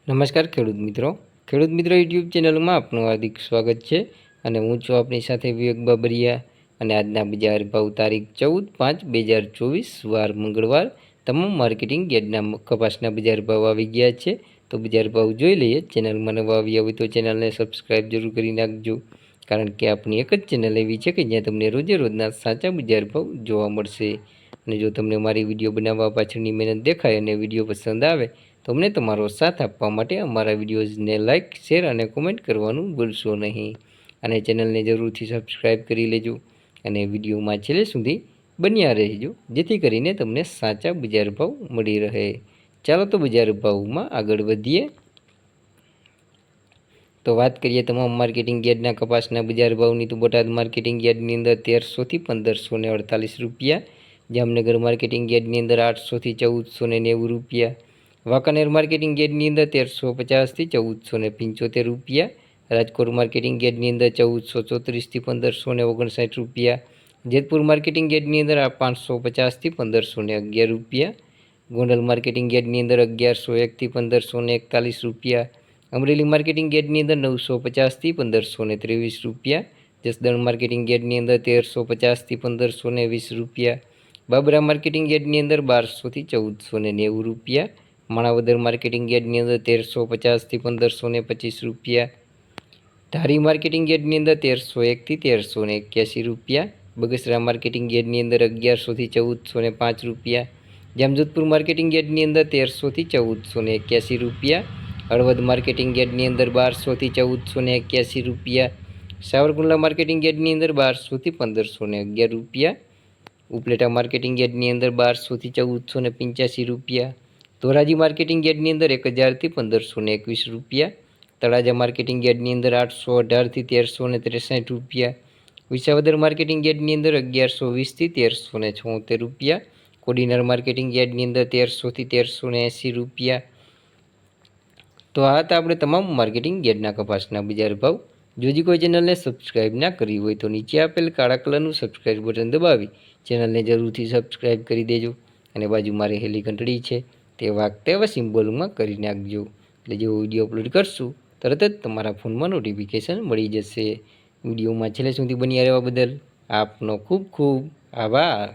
નમસ્કાર ખેડૂત મિત્રો યુટ્યુબ ચેનલમાં આપનું હાર્દિક સ્વાગત છે અને હું છું આપની સાથે વિવેક બાબરિયા અને આજના બજાર ભાવ તારીખ 14/5/2024 વાર મંગળવાર તમામ માર્કેટિંગ યાર્ડના કપાસના બજાર ભાવ આવી ગયા છે। તો બજાર ભાવ જોઈ લઈએ। ચેનલમાં નવા આવ્યા હોય તો ચેનલને સબસ્ક્રાઈબ જરૂર કરી નાખજો, કારણ કે આપણી એક જ ચેનલ એવી છે કે જ્યાં તમને રોજે રોજના સાચા બજાર ભાવ જોવા મળશે। અને જો તમને મારી વિડીયો બનાવવા પાછળની મહેનત દેખાય અને વિડીયો પસંદ આવે તો અમને તમારો સાથ આપવા માટે અમારા વિડીયોઝને લાઇક, શેર અને કોમેન્ટ કરવાનું ભૂલશો નહીં। અને ચેનલને જરૂરથી સબસ્ક્રાઈબ કરી લેજો અને વિડીયોમાં છેલ્લે સુધી બન્યા રહેજો, જેથી કરીને તમને સાચા બજાર ભાવ મળી રહે। ચાલો તો બજાર ભાવમાં આગળ વધીએ। તો વાત કરીએ તમામ માર્કેટિંગ યાર્ડના કપાસના બજાર ભાવની, તો બોટાદ માર્કેટિંગ યાર્ડની અંદર 1300 થી 1548 રૂપિયા, જામનગર માર્કેટિંગ યાર્ડની અંદર 800 થી 1490 રૂપિયા, વાંકાનેર માર્કેટિંગ યાર્ડની અંદર 1350 થી 1475 રૂપિયા, રાજકોટ માર્કેટિંગ યાર્ડની અંદર 1434 થી 1559 રૂપિયા, જેતપુર માર્કેટિંગ યાર્ડની અંદર 550 થી 1511 રૂપિયા, ગોંડલ માર્કેટિંગ યાર્ડની અંદર 1101 થી 1541 રૂપિયા, અમરેલી માર્કેટિંગ યાર્ડની અંદર 950 થી 1523 રૂપિયા, જસદણ માર્કેટિંગ યાર્ડની અંદર 1350 થી 1520 રૂપિયા, બાબરા માર્કેટિંગ યાર્ડની અંદર 1200 થી 1490 રૂપિયા, માણાવદર માર્કેટિંગ યાર્ડની અંદર 1350 થી 1525 રૂપિયા, ધારી માર્કેટિંગ યાર્ડની અંદર 1301 થી 1381 રૂપિયા, બગસરા માર્કેટિંગ યાર્ડની અંદર 1100 થી 1405 રૂપિયા, જામજોધપુર માર્કેટિંગ યાર્ડની અંદર 1300 થી 1481 રૂપિયા, હળવદ માર્કેટિંગ યાર્ડની અંદર 1200 થી 1481 રૂપિયા, સાવરકુંડલા માર્કેટિંગ યાર્ડની અંદર 1200 થી 1511 રૂપિયા, ઉપલેટા માર્કેટિંગ યાર્ડની અંદર 1200 થી 1485 રૂપિયા, ધોરાજી માર્કેટિંગ યાર્ડની અંદર 1000 થી 1521 રૂપિયા, તળાજા માર્કેટિંગ યાર્ડની અંદર 818 થી 1363 રૂપિયા, વિસાવદર માર્કેટિંગ યાર્ડની અંદર 1120 થી 1376 રૂપિયા, કોડીનાર માર્કેટિંગ યાર્ડની અંદર 1300 થી 1380 રૂપિયા। તો આ હતા આપણે તમામ માર્કેટિંગ યાર્ડના કપાસના બજાર ભાવ। જો કોઈ ચેનલને સબસ્ક્રાઈબ ના કરી હોય તો નીચે આપેલ કાળા કલરનું સબસ્ક્રાઈબ બટન દબાવી ચેનલને જરૂરથી સબસ્ક્રાઈબ કરી દેજો અને બાજુમાં રહેલી ઘંટડી છે તે વાગતા એવા સિમ્બોલમાં કરી નાખજો, એટલે જેવો વિડીયો અપલોડ કરશું તરત જ તમારા ફોનમાં નોટિફિકેશન મળી જશે। વિડીયોમાં છેલ્લે સુધી બન્યા રહેવા બદલ આપનો ખૂબ ખૂબ આભાર।